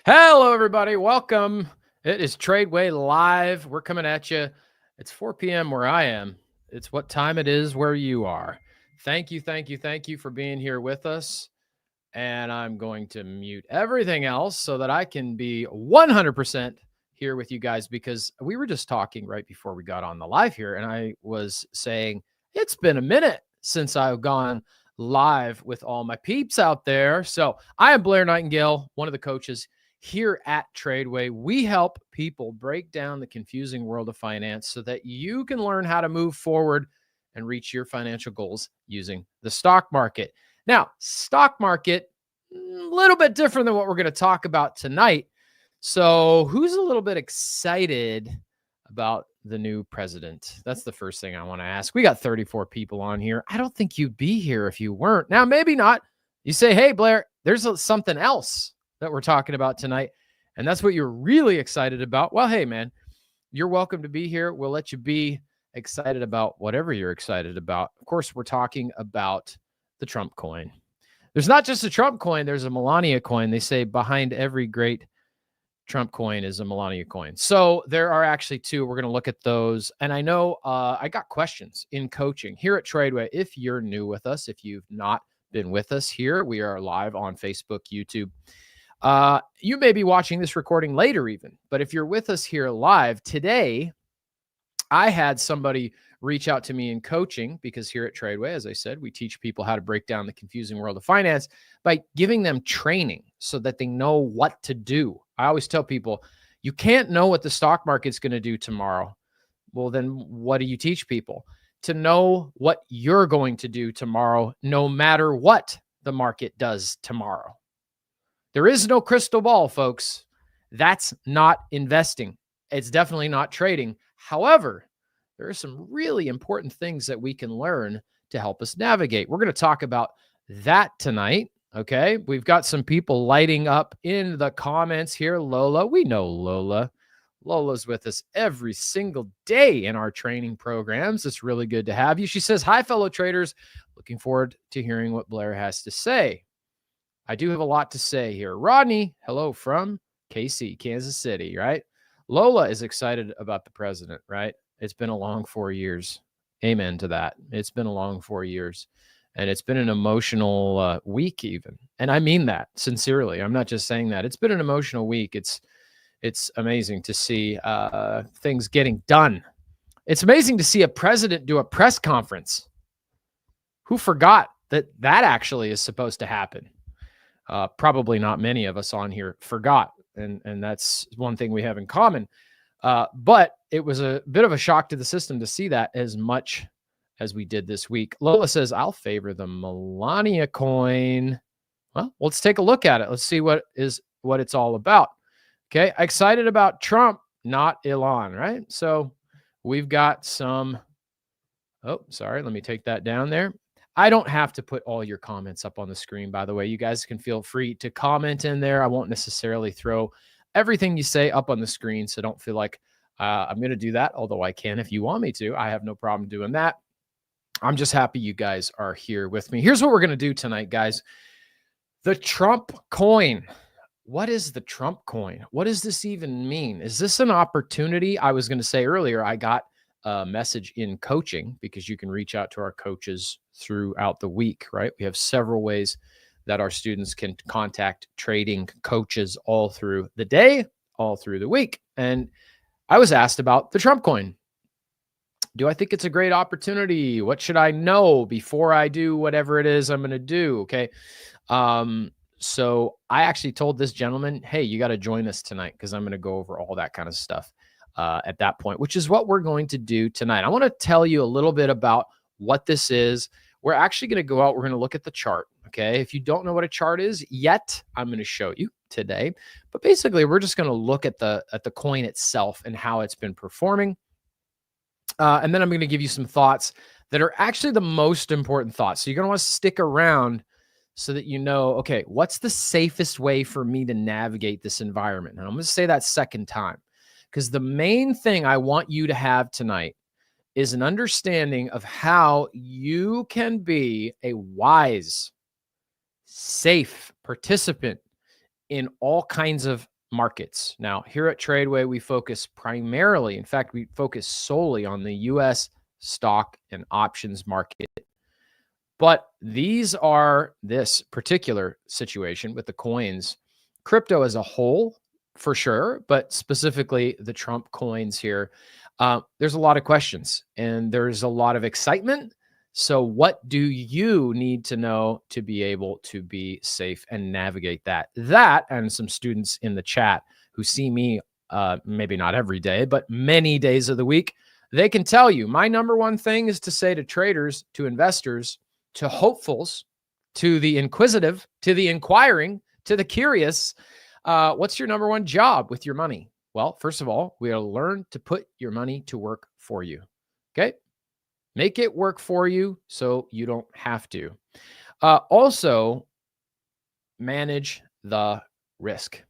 Hello, everybody. Welcome. It is Tradeway Live. We're coming at you. It's 4 p.m. where I am. It's what time it is where you are. Thank you for being here with us. And I'm going to mute everything else so that I can be 100% here with you guys, because we were just talking right before we got on the live here. And I was saying, it's been a minute since I've gone live with all my peeps out there. So I am Blair Nightingale, one of the coaches here at Tradeway. We help people break down the confusing world of finance so that you can learn how to move forward and reach your financial goals using the stock market. Now, stock market, a little bit different than what we're going to talk about tonight. So who's a little bit excited about the new president? That's the first thing I want to ask. We got 34 people on here. I don't think you'd be here if you weren't. Now, maybe not. You say, hey, Blair, there's something else that we're talking about tonight, and that's what you're really excited about. Well, hey, man, you're welcome to be here. We'll let you be excited about whatever you're excited about. Of course, we're talking about the Trump coin. There's not just a Trump coin, there's a Melania coin. They say behind every great Trump coin is a Melania coin. So there are actually two. We're going to look at those. And I know I got questions in coaching here at Tradeway. If you're new with us, if you've not been with us here, we are live on Facebook, YouTube. You may be watching this recording later even, but if you're with us here live today, I had somebody reach out to me in coaching, because here at Tradeway, as I said, we teach people how to break down the confusing world of finance by giving them training so that they know what to do. I always tell people, you can't know what the stock market's going to do tomorrow. Well, then what do you teach people? To know what you're going to do tomorrow, no matter what the market does tomorrow. There is no crystal ball, folks. That's not investing. It's definitely not trading. However, there are some really important things that we can learn to help us navigate. We're going to talk about that tonight. Okay. We've got some people lighting up in the comments here. Lola, we know Lola. Lola's with us every single day in our training programs. It's really good to have you. She says, hi, fellow traders. Looking forward to hearing what Blair has to say. I do have a lot to say here. Rodney, hello from KC, Kansas City, right? Lola is excited about the president, right? It's been a long 4 years. Amen to that. It's been a long 4 years. And it's been an emotional week even. And I mean that sincerely. I'm not just saying that. It's been an emotional week. It's amazing to see things getting done. It's amazing to see a president do a press conference. Who forgot that actually is supposed to happen? Probably not many of us on here forgot. And that's one thing we have in common. But it was a bit of a shock to the system to see that as much as we did this week. Lola says, I'll favor the Melania coin. Well, let's take a look at it. Let's see what it's all about. Okay. Excited about Trump, not Elon, right? So we've got some, oh, sorry. Let me take that down there. I don't have to put all your comments up on the screen, by the way. You guys can feel free to comment in there. I won't necessarily throw everything you say up on the screen, so don't feel like I'm going to do that, although I can if you want me to. I have no problem doing that. I'm just happy you guys are here with me. Here's what we're going to do tonight, guys. The Trump coin. What is the Trump coin? What does this even mean? Is this an opportunity? I was going to say earlier, I got a message in coaching, because you can reach out to our coaches throughout the week, right? We have several ways that our students can contact trading coaches all through the day, all through the week. And I was asked about the Trump coin. Do I think it's a great opportunity? What should I know before I do whatever it is I'm going to do? Okay. So I actually told this gentleman, hey, you got to join us tonight, because I'm going to go over all that kind of stuff at that point, which is what we're going to do tonight. I want to tell you a little bit about what this is. We're actually going to go out. We're going to look at the chart. Okay. If you don't know what a chart is yet, I'm going to show you today. But basically, we're just going to look at the coin itself and how it's been performing. And then I'm going to give you some thoughts that are actually the most important thoughts. So you're going to want to stick around so that you know, okay, what's the safest way for me to navigate this environment? And I'm going to say that second time, because the main thing I want you to have tonight is an understanding of how you can be a wise, safe participant in all kinds of markets. Now, here at Tradeway, we focus primarily, in fact, we focus solely on the US stock and options market. But this particular situation with the coins, crypto as a whole, for sure, but specifically the Trump coins here, there's a lot of questions and there's a lot of excitement. So, what do you need to know to be able to be safe and navigate that? That and some students in the chat who see me, maybe not every day, but many days of the week, they can tell you my number one thing is to say to traders, to investors, to hopefuls, to the inquisitive, to the inquiring, to the curious, what's your number one job with your money? Well, first of all, we gotta learn to put your money to work for you. Okay? Make it work for you so you don't have to. Also, manage the risk.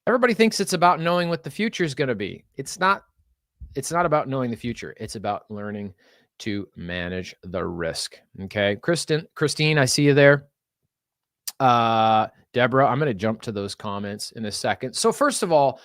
Everybody thinks it's about knowing what the future is going to be. It's not about knowing the future. It's about learning to manage the risk. Okay. Christine, I see you there. Deborah, I'm going to jump to those comments in a second. So first of all,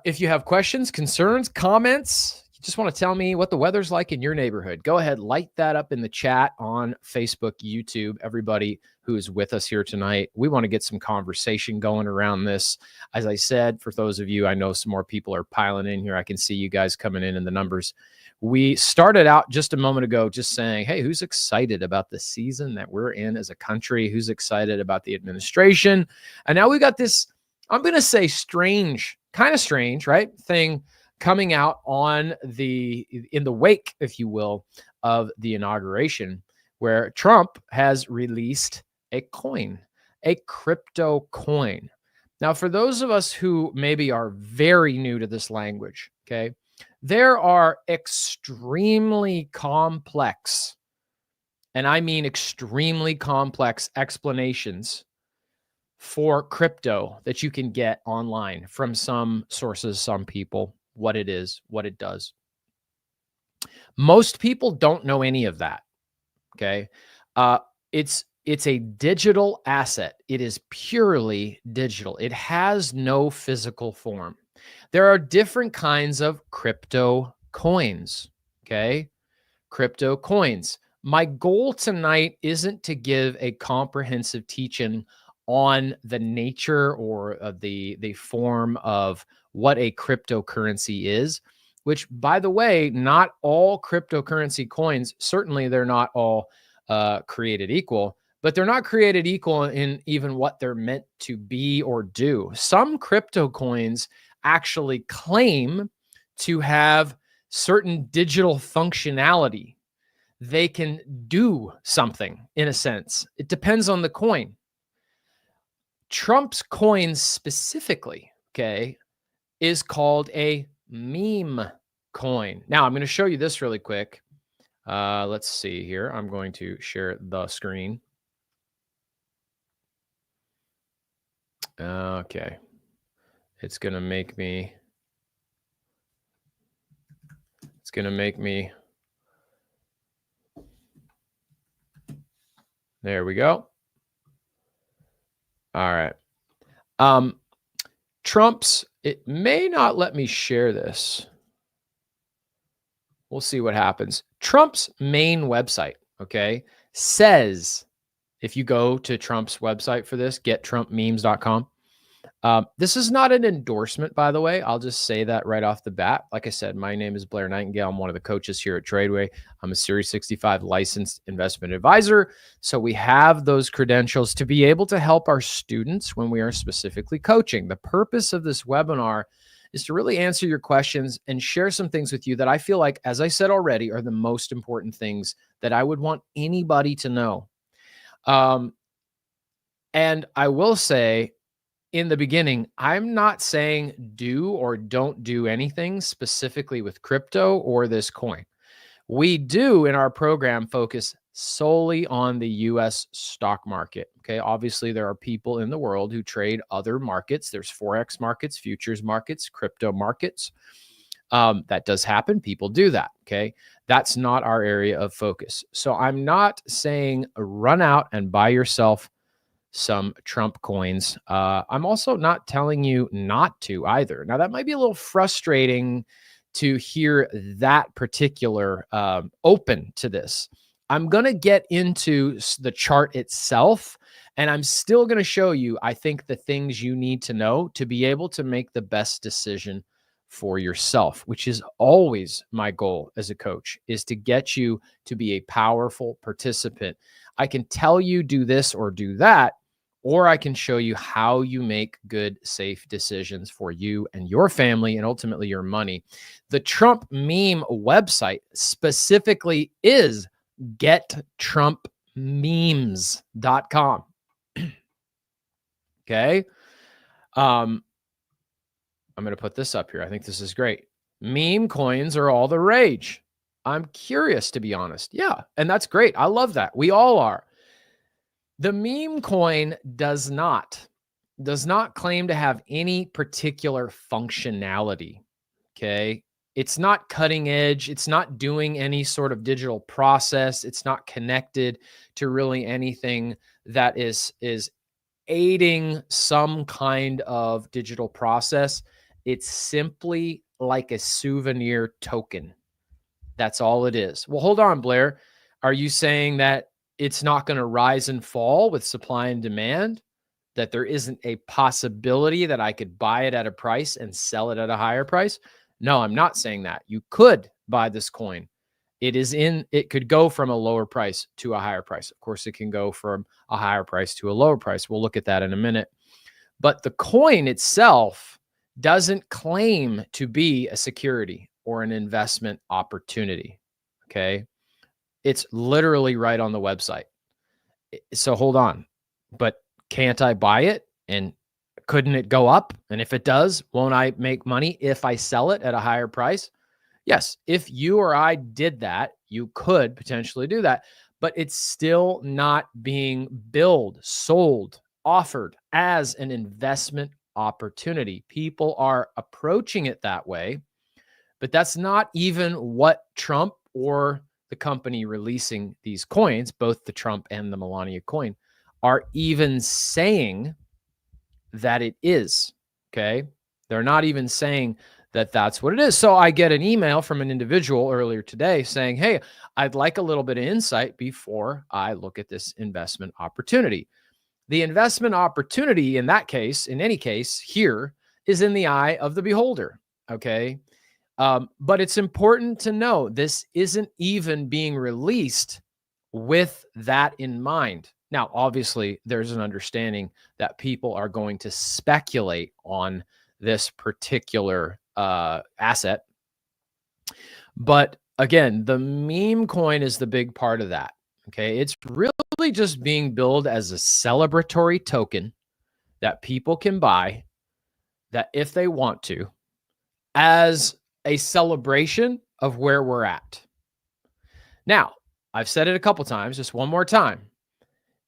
if you have questions, concerns, comments, you just want to tell me what the weather's like in your neighborhood, go ahead, light that up in the chat on Facebook, YouTube, everybody who is with us here tonight. We want to get some conversation going around this. As I said, for those of you, I know some more people are piling in here. I can see you guys coming in the numbers. We started out just a moment ago just saying, hey, who's excited about the season that we're in as a country? Who's excited about the administration? And now we got this, I'm going to say kind of strange, right? Thing coming out in the wake, if you will, of the inauguration, where Trump has released a coin, a crypto coin. Now, for those of us who maybe are very new to this language, okay, there are extremely complex, and I mean extremely complex explanations for crypto that you can get online from some sources, some people, what it is, what it does. Most people don't know any of that. Okay. It's a digital asset. It is purely digital. It has no physical form. There are different kinds of crypto coins. Okay. Crypto coins. My goal tonight isn't to give a comprehensive teaching on the nature or the form of what a cryptocurrency is, which, by the way, not all cryptocurrency coins, certainly they're not all created equal, but they're not created equal in even what they're meant to be or do. Some crypto coins actually claim to have certain digital functionality. They can do something in a sense. It depends on the coin. Trump's coin specifically, okay, is called a meme coin. Now, I'm going to show you this really quick. Let's see here. I'm going to share the screen. Okay. It's going to make me there we go. All right. It may not let me share this. We'll see what happens. Trump's main website, okay, says, if you go to Trump's website for this, gettrumpmemes.com, this is not an endorsement, by the way. I'll just say that right off the bat. Like I said, my name is Blair Nightingale. I'm one of the coaches here at Tradeway. I'm a Series 65 licensed investment advisor. So we have those credentials to be able to help our students when we are specifically coaching. The purpose of this webinar is to really answer your questions and share some things with you that I feel like, as I said already, are the most important things that I would want anybody to know. And I will say, in the beginning, I'm not saying do or don't do anything specifically with crypto or this coin. We do in our program focus solely on the US stock market. Okay. Obviously, there are people in the world who trade other markets. There's Forex markets, futures markets, crypto markets. That does happen. People do that. Okay. That's not our area of focus. So I'm not saying run out and buy yourself some Trump coins. I'm also not telling you not to either. Now, that might be a little frustrating to hear that particular open to this. I'm going to get into the chart itself, and I'm still going to show you, I think, the things you need to know to be able to make the best decision for yourself, which is always my goal as a coach, is to get you to be a powerful participant. I can tell you do this or do that, or I can show you how you make good, safe decisions for you and your family and ultimately your money. The Trump meme website specifically is gettrumpmemes.com. Okay. I'm going to put this up here. I think this is great. Meme coins are all the rage. I'm curious, to be honest. Yeah. And that's great. I love that. We all are. The meme coin does not claim to have any particular functionality. Okay. It's not cutting edge. It's not doing any sort of digital process. It's not connected to really anything that is aiding some kind of digital process. It's simply like a souvenir token. That's all it is. Well, hold on, Blair. Are you saying that it's not going to rise and fall with supply and demand? That there isn't a possibility that I could buy it at a price and sell it at a higher price? No, I'm not saying that. You could buy this coin. It could go from a lower price to a higher price. Of course, it can go from a higher price to a lower price. We'll look at that in a minute. But the coin itself doesn't claim to be a security or an investment opportunity. Okay. It's literally right on the website. So hold on. But can't I buy it? And couldn't it go up? And if it does, won't I make money if I sell it at a higher price? Yes. If you or I did that, you could potentially do that, but it's still not being billed, sold, offered as an investment opportunity. People are approaching it that way, but that's not even what Trump or the company releasing these coins, both the Trump and the Melania coin, are even saying that it is. Okay. They're not even saying that that's what it is. So I get an email from an individual earlier today saying, hey, I'd like a little bit of insight before I look at this investment opportunity. The investment opportunity in that case, in any case here, is in the eye of the beholder. Okay. But it's important to know this isn't even being released with that in mind. Now, obviously, there's an understanding that people are going to speculate on this particular asset. But again, the meme coin is the big part of that. Okay. It's really just being billed as a celebratory token that people can buy, that if they want to, as a celebration of where we're at. Now, I've said it a couple times, just one more time.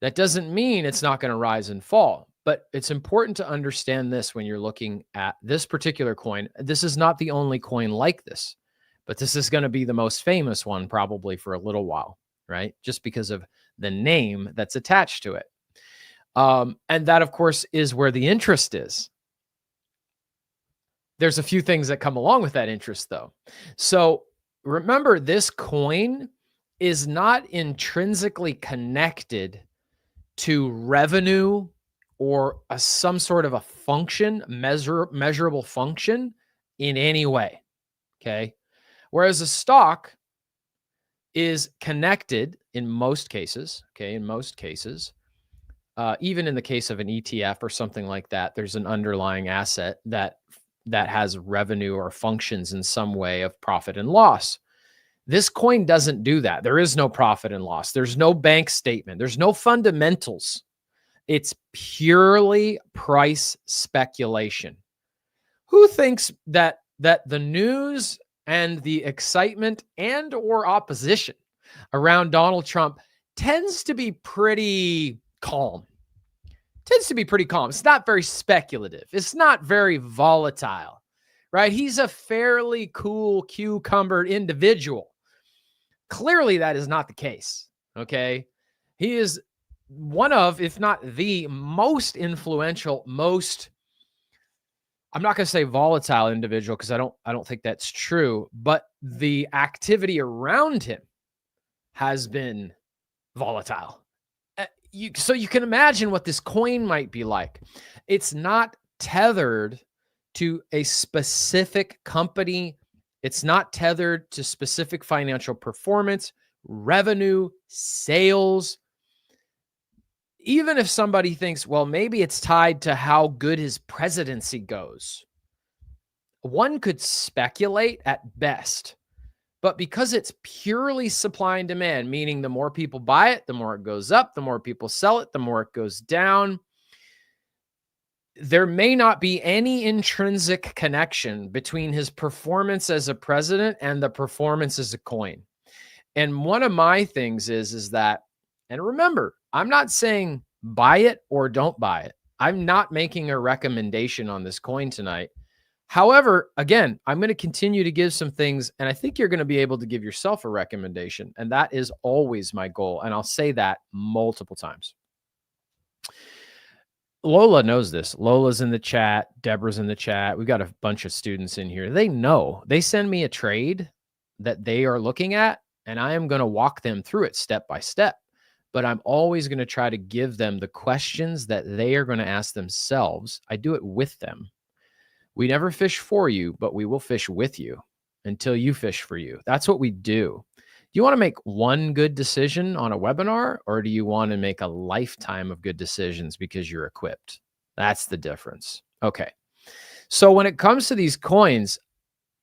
That doesn't mean it's not going to rise and fall, but it's important to understand this when you're looking at this particular coin. This is not the only coin like this, but this is going to be the most famous one probably for a little while, right? Just because of the name that's attached to it. And that, of course, is where the interest is. There's a few things that come along with that interest, though. So remember, this coin is not intrinsically connected to revenue or some sort of a function, measurable function in any way. Okay. Whereas a stock is connected in most cases. Okay. In most cases, even in the case of an ETF or something like that, there's an underlying asset that has revenue or functions in some way of profit and loss. This coin doesn't do that. There is no profit and loss. There's no bank statement. There's no fundamentals. It's purely price speculation. Who thinks that the news and the excitement and or opposition around Donald Trump tends to be pretty calm? It's not very speculative. It's not very volatile, right? He's a fairly cool cucumber individual. Clearly, that is not the case. Okay. He is one of, if not the most influential, most, I'm not going to say volatile individual, because I don't think that's true, but the activity around him has been volatile. So you can imagine what this coin might be like. It's not tethered to a specific company. It's not tethered to specific financial performance, revenue, sales. Even if somebody thinks, well, maybe it's tied to how good his presidency goes, one could speculate at best. But because it's purely supply and demand, meaning the more people buy it, the more it goes up, the more people sell it, the more it goes down, there may not be any intrinsic connection between his performance as a president and the performance as a coin. And one of my things is that, and remember, I'm not saying buy it or don't buy it. I'm not making a recommendation on this coin tonight. However, again, I'm going to continue to give some things, and I think you're going to be able to give yourself a recommendation. And that is always my goal. And I'll say that multiple times. Lola knows this. Lola's in the chat. Deborah's in the chat. We've got a bunch of students in here. They know. They send me a trade that they are looking at, and I am going to walk them through it step by step. But I'm always going to try to give them the questions that they are going to ask themselves. I do it with them. We never fish for you, but we will fish with you until you fish for you. That's what we do. Do you want to make one good decision on a webinar, or do you want to make a lifetime of good decisions because you're equipped? That's the difference. Okay. So when it comes to these coins,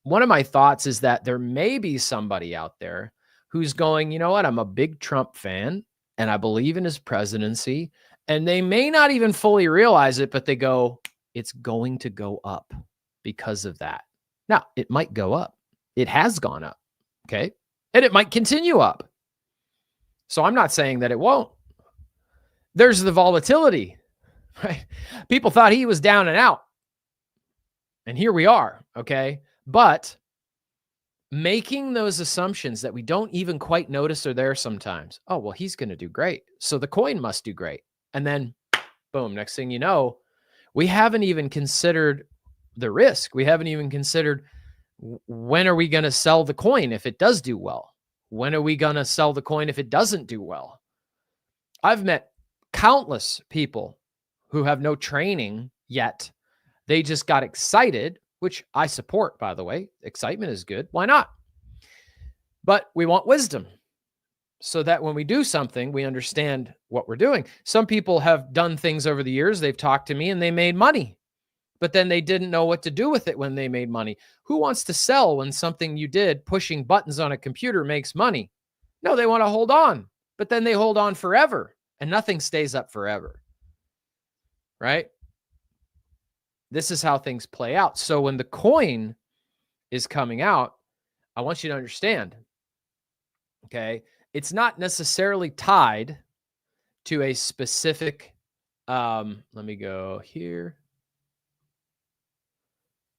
one of my thoughts is that there may be somebody out there who's going, you know what? I'm a big Trump fan and I believe in his presidency, and they may not even fully realize it, but they go, it's going to go up because of that. Now, it might go up. It has gone up. Okay. And it might continue up. So I'm not saying that it won't. There's the volatility, right? People thought he was down and out. And here we are. Okay. But making those assumptions that we don't even quite notice are there sometimes. Oh, well, he's going to do great, so the coin must do great. And then boom, next thing you know, we haven't even considered the risk. We haven't even considered, when are we going to sell the coin if it does do well? When are we going to sell the coin if it doesn't do well? I've met countless people who have no training yet. They just got excited, which I support, by the way. Excitement is good. Why not? But we want wisdom, so that when we do something, we understand what we're doing. Some people have done things over the years. They've talked to me and they made money, but then they didn't know what to do with it when they made money. Who wants to sell when something you did pushing buttons on a computer makes money? No, they want to hold on, but then they hold on forever and nothing stays up forever, right? This is how things play out. So when the coin is coming out, I want you to understand, okay, it's not necessarily tied to a specific, let me go here.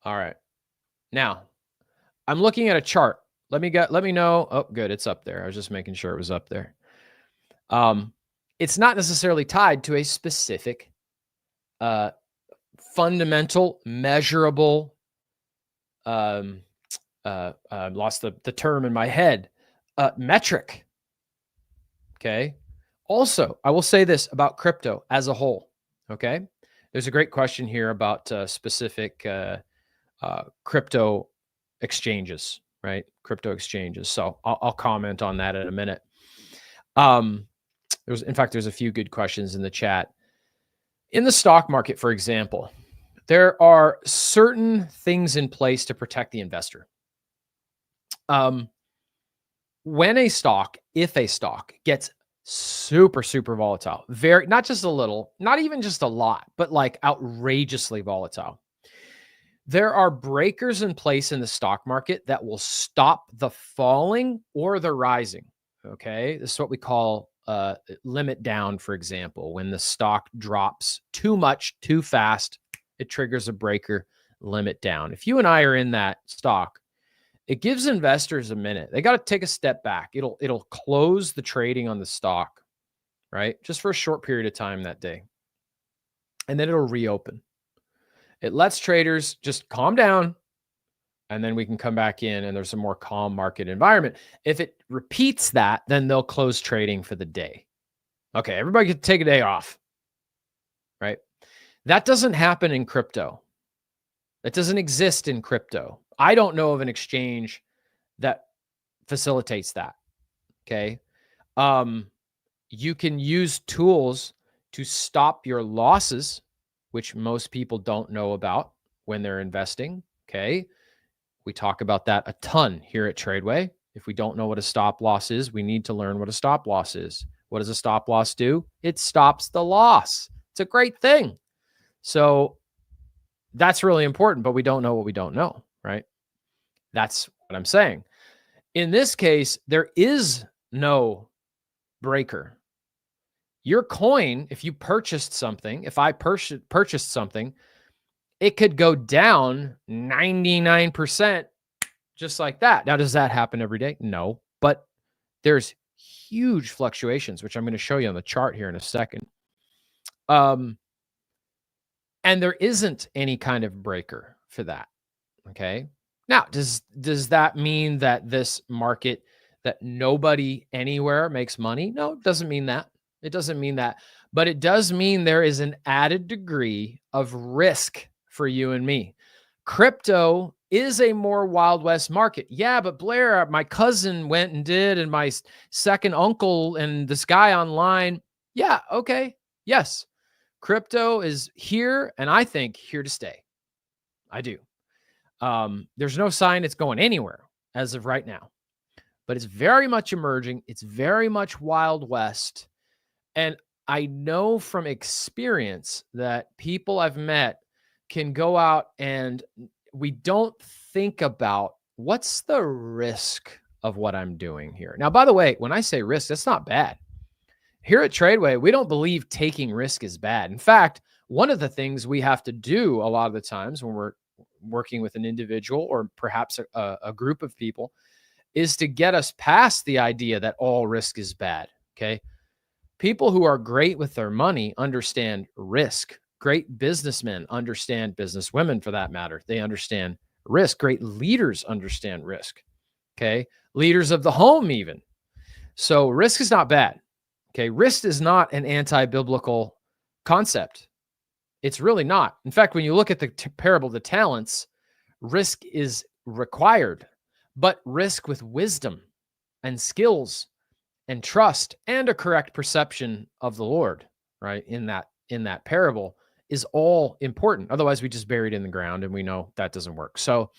All right. Now I'm looking at a chart. Let me know. Oh, good. It's up there. I was just making sure it was up there. It's not necessarily tied to a specific, fundamental, measurable, lost the term in my head, metric. Okay. Also, I will say this about crypto as a whole. Okay. There's a great question here about specific crypto exchanges, right? Crypto exchanges. So I'll comment on that in a minute. There's a few good questions in the chat. In the stock market, for example, there are certain things in place to protect the investor. When a stock, if a stock gets super, super volatile, not just a little, not even just a lot, but like outrageously volatile, there are breakers in place in the stock market that will stop the falling or the rising. Okay. This is what we call limit down, for example. When the stock drops too much, too fast, it triggers a breaker, limit down. If you and I are in that stock, it gives investors a minute. They got to take a step back. It'll close the trading on the stock right? Just for a short period of time that day. And then it'll reopen. It lets traders just calm down, and then we can come back in and there's a more calm market environment. If it repeats that, then they'll close trading for the day. Okay, everybody can take a day off, right? That doesn't happen in crypto. That doesn't exist in crypto. I don't know of an exchange that facilitates that. Okay. You can use tools to stop your losses, which most people don't know about when they're investing. Okay. We talk about that a ton here at Tradeway. If we don't know what a stop loss is, we need to learn what a stop loss is. What does a stop loss do? It stops the loss. It's a great thing. So that's really important, but we don't know what we don't know, right? That's what I'm saying. In this case, there is no breaker. Your coin, if you purchased something, if I purchased something, it could go down 99% just like that. Now, does that happen every day? No, but there's huge fluctuations, which I'm going to show you on the chart here in a second. And there isn't any kind of breaker for that. Okay. Now, does that mean that this market, that nobody anywhere makes money? No, it doesn't mean that. It doesn't mean that. But it does mean there is an added degree of risk for you and me. Crypto is a more Wild West market. Yeah, but Blair, my cousin went and did, and my second uncle and this guy online. Yeah, okay. Yes. Crypto is here, and I think here to stay. I do. There's no sign it's going anywhere as of right now, but it's very much emerging. It's very much Wild West. And I know from experience that people I've met can go out and we don't think about what's the risk of what I'm doing here. Now, by the way, when I say risk, that's not bad. Here at Tradeway, we don't believe taking risk is bad. In fact, one of the things we have to do a lot of the times when we're working with an individual or perhaps a group of people is to get us past the idea that all risk is bad. Okay. People who are great with their money understand risk. Great businessmen understand, businesswomen for that matter. They understand risk. Great leaders understand risk. Okay. Leaders of the home, even. So risk is not bad. Okay. Risk is not an anti-biblical concept. It's really not. In fact, when you look at the parable of the talents, risk is required, but risk with wisdom and skills and trust and a correct perception of the Lord, right? In that parable is all important. Otherwise, we just bury it in the ground and we know that doesn't work. So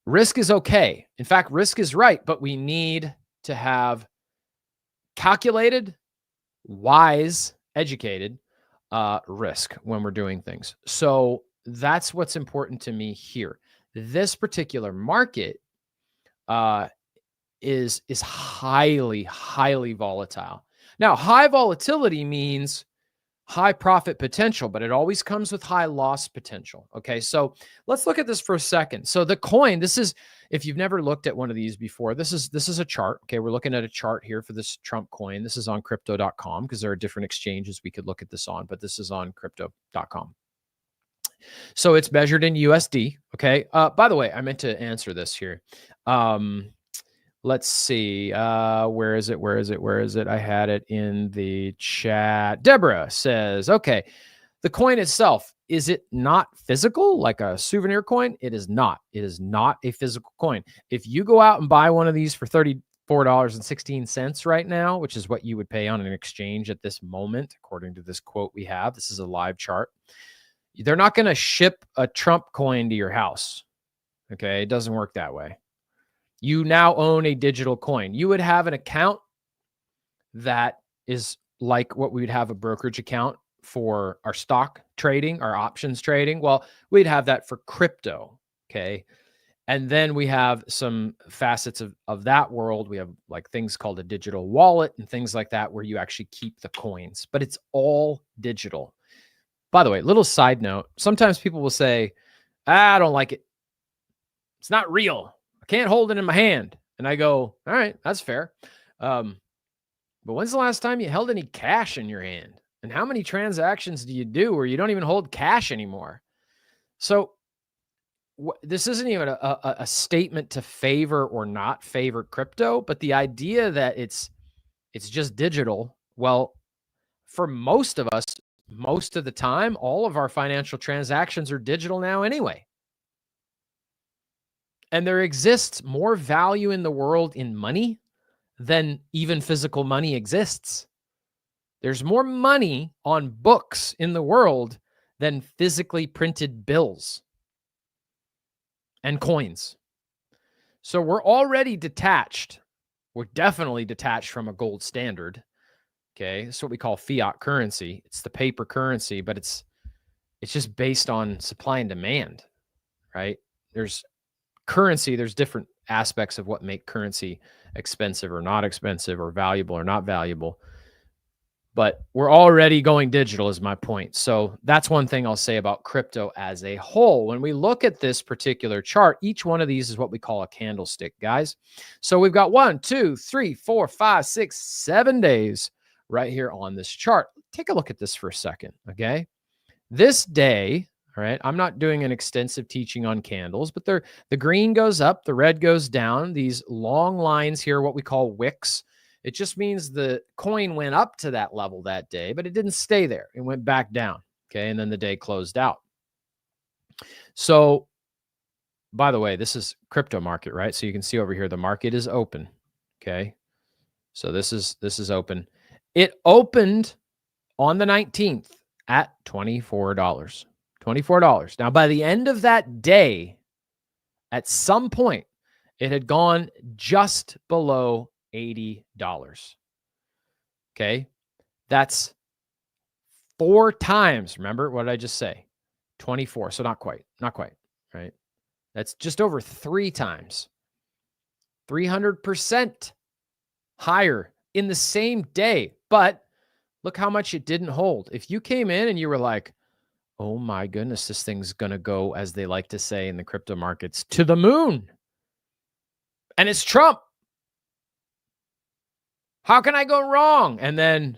risk is okay. In fact, risk is right, but we need to have calculated, wise, educated risk when we're doing things. So that's what's important to me here. This particular market is highly, highly volatile. Now, high volatility means high profit potential, but it always comes with high loss potential. Okay, so let's look at this for a second. So the coin, this is, if you've never looked at one of these before, this is a chart. Okay, we're looking at a chart here for this Trump coin. This is on crypto.com because there are different exchanges we could look at this on, but this is on crypto.com. So it's measured in USD. Okay. By the way, I meant to answer this here. Let's see. Where is it? I had it in the chat. Deborah says, okay, the coin itself, is it not physical like a souvenir coin? It is not. It is not a physical coin. If you go out and buy one of these for $34.16 right now, which is what you would pay on an exchange at this moment, according to this quote we have, this is a live chart. They're not going to ship a Trump coin to your house. Okay. It doesn't work that way. You now own a digital coin. You would have an account that is like what we would have a brokerage account for our stock trading, our options trading. Well, we'd have that for crypto. Okay. And then we have some facets of that world. We have like things called a digital wallet and things like that, where you actually keep the coins, but it's all digital. By the way, little side note, sometimes people will say, I don't like it. It's not real. I can't hold it in my hand. And I go, all right, that's fair. But when's the last time you held any cash in your hand? And how many transactions do you do where you don't even hold cash anymore? So this isn't even a statement to favor or not favor crypto, but the idea that it's just digital. Well, for most of us, most of the time, all of our financial transactions are digital now anyway. And there exists more value in the world in money than even physical money exists. There's more money on books in the world than physically printed bills and coins. So we're already detached. We're definitely detached from a gold standard. Okay. That's what we call fiat currency. It's the paper currency, but it's just based on supply and demand, right? There's currency, there's different aspects of what make currency expensive or not expensive or valuable or not valuable. But we're already going digital is my point. So that's one thing I'll say about crypto as a whole. When we look at this particular chart, each one of these is what we call a candlestick, guys. So we've got 1, 2, 3, 4, 5, 6, 7 days right here on this chart. Take a look at this for a second, okay? This day, all right, I'm not doing an extensive teaching on candles, but the green goes up, the red goes down. These long lines here, what we call wicks, it just means the coin went up to that level that day, but it didn't stay there. It went back down. Okay. And then the day closed out. So, by the way, this is crypto market, right? So you can see over here, the market is open. Okay. So this is open. It opened on the 19th at $24. $24. Now, by the end of that day, at some point, it had gone just below $80. Okay. That's 4 times. Remember what did I just say? 24. So not quite, right? That's just over 3 times. 300% higher in the same day. But look how much it didn't hold. If you came in and you were like, oh my goodness, this thing's going to go, as they like to say in the crypto markets, to the moon. And it's Trump. How can I go wrong? And then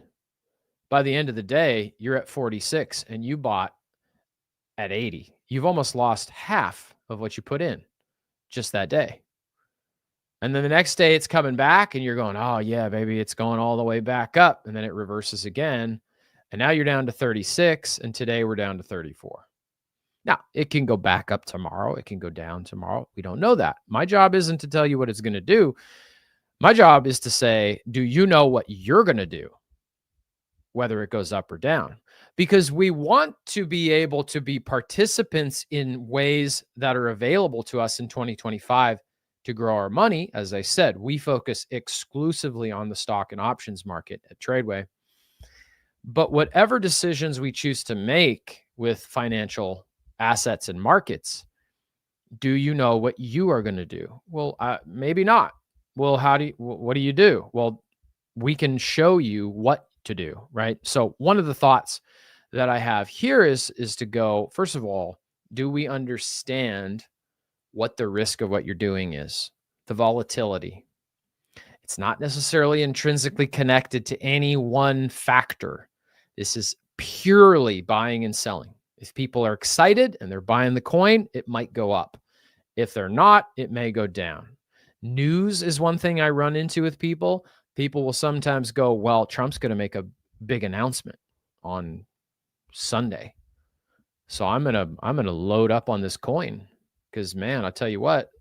by the end of the day, you're at 46 and you bought at 80. You've almost lost half of what you put in just that day. And then the next day it's coming back and you're going, oh yeah, baby, it's going all the way back up. And then it reverses again. And now you're down to 36. And today we're down to 34. Now, it can go back up tomorrow. It can go down tomorrow. We don't know that. My job isn't to tell you what it's going to do. My job is to say, do you know what you're going to do, whether it goes up or down? Because we want to be able to be participants in ways that are available to us in 2025 to grow our money. As I said, we focus exclusively on the stock and options market at Tradeway. But whatever decisions we choose to make with financial assets and markets, do you know what you are going to do? Well, maybe not. Well, what do you do? Well, we can show you what to do, right? So one of the thoughts that I have here is to go, first of all, do we understand what the risk of what you're doing is? The volatility. It's not necessarily intrinsically connected to any one factor. This is purely buying and selling. If people are excited and they're buying the coin, it might go up. If they're not, it may go down. News is one thing I run into with people. People will sometimes go, well, Trump's going to make a big announcement on Sunday. So I'm going to load up on this coin because, man, I'll tell you what,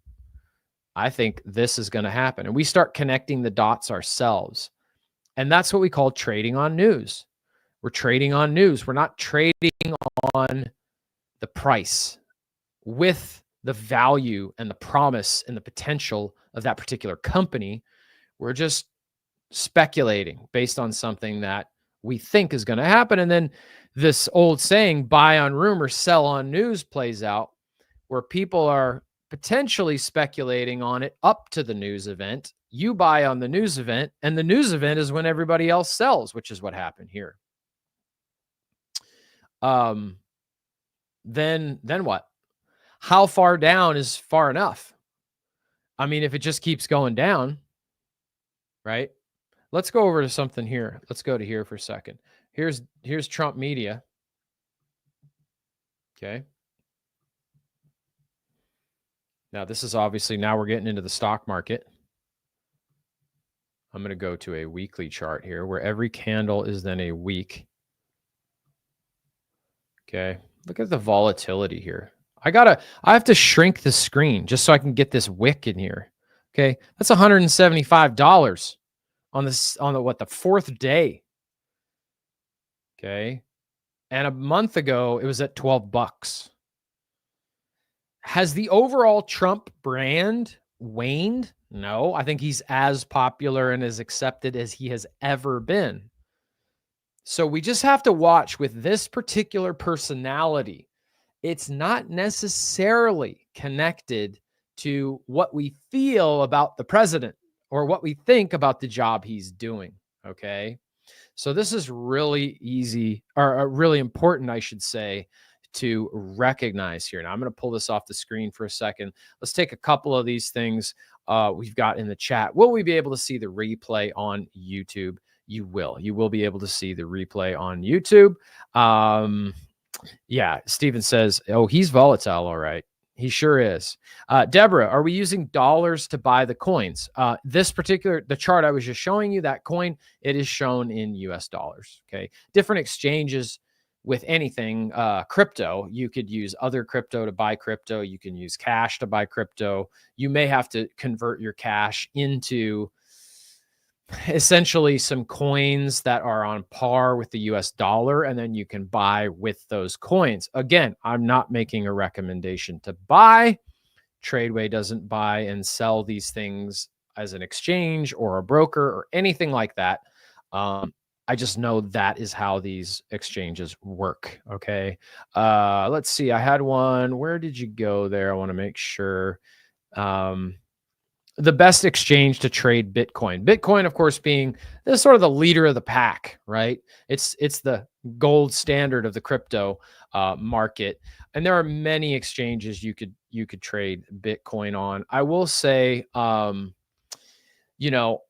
I think this is going to happen. And we start connecting the dots ourselves. And that's what we call trading on news. We're trading on news. We're not trading on the price with the value and the promise and the potential of that particular company. We're just speculating based on something that we think is going to happen. And then this old saying, buy on rumor, sell on news, plays out, where people are potentially speculating on it up to the news event. You buy on the news event, and the news event is when everybody else sells, which is what happened here. Then what? How far down is far enough? I mean, if it just keeps going down, right? let's go over to something here. Let's go to here for a second. Here's Trump media. Okay. Now this is obviously, now we're getting into the stock market. I'm going to go to a weekly chart here where every candle is then a week. Okay. Look at the volatility here. I have to shrink the screen just so I can get this wick in here. Okay. That's $175 on the fourth day. Okay. And a month ago, it was at $12. Has the overall Trump brand waned? No, I think he's as popular and as accepted as he has ever been. So we just have to watch with this particular personality. It's not necessarily connected to what we feel about the president or what we think about the job he's doing. Okay. So this is really easy, or really important, I should say, to recognize here. Now I'm going to pull this off the screen for a second. Let's take a couple of these things we've got in the chat. Will we be able to see the replay on YouTube? You will. You will be able to see the replay on YouTube. Yeah, Steven says, oh, he's volatile. All right. He sure is. Deborah, are we using dollars to buy the coins? The chart I was just showing you, that coin, it is shown in US dollars. Okay. Different exchanges with anything, crypto, you could use other crypto to buy crypto. You can use cash to buy crypto. You may have to convert your cash into essentially some coins that are on par with the US dollar, and then you can buy with those coins. Again, I'm not making a recommendation to buy. Tradeway doesn't buy and sell these things as an exchange or a broker or anything like that. I just know that is how these exchanges work. Okay. Let's see. I had one. Where did you go there? I want to make sure. The best exchange to trade Bitcoin. Bitcoin, of course, being this sort of the leader of the pack, right? It's the gold standard of the crypto market, and there are many exchanges you could trade Bitcoin on. I will say,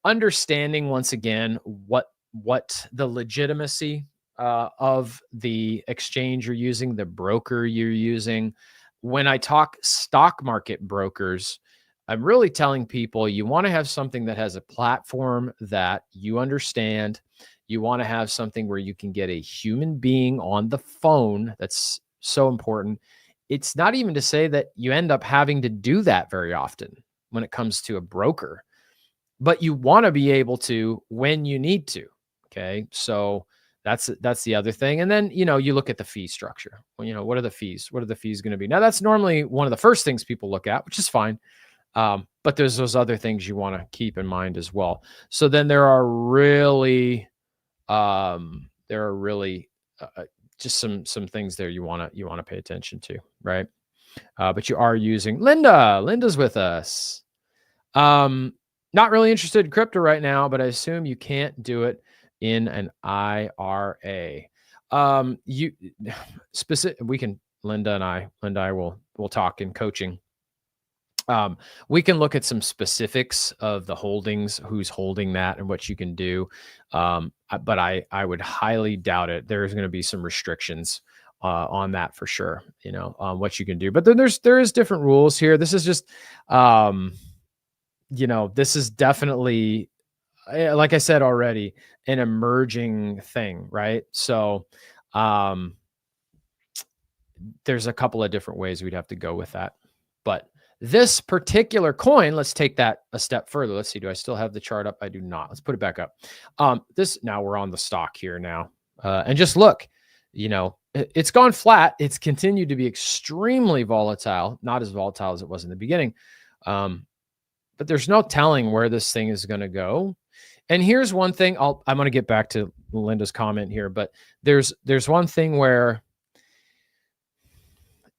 understanding once again what the legitimacy of the exchange you're using, the broker you're using. When I talk stock market brokers, I'm really telling people you want to have something that has a platform that you understand. You want to have something where you can get a human being on the phone. That's so important. It's not even to say that you end up having to do that very often when it comes to a broker, but you want to be able to when you need to. Okay. So that's the other thing. And then, you look at the fee structure. Well, what are the fees? What are the fees going to be? Now, that's normally one of the first things people look at, which is fine. But there's those other things you want to keep in mind as well. So then there are really just some things there you want to pay attention to, right? But you are using Linda's with us. Not really interested in crypto right now, but I assume you can't do it in an IRA. Linda and I will talk in coaching. We can look at some specifics of the holdings, who's holding that and what you can do. But I would highly doubt it. There's going to be some restrictions on that for sure, on what you can do. But then there is different rules here. This is just, this is definitely, like I said already, an emerging thing, right? So there's a couple of different ways we'd have to go with that. But this particular coin, let's take that a step further. Let's see. Do I still have the chart up? I do not. Let's put it back up. Now we're on the stock here now. And just look, it's gone flat. It's continued to be extremely volatile, not as volatile as it was in the beginning. But there's no telling where this thing is going to go. And here's one thing I'm going to get back to Linda's comment here, but there's one thing where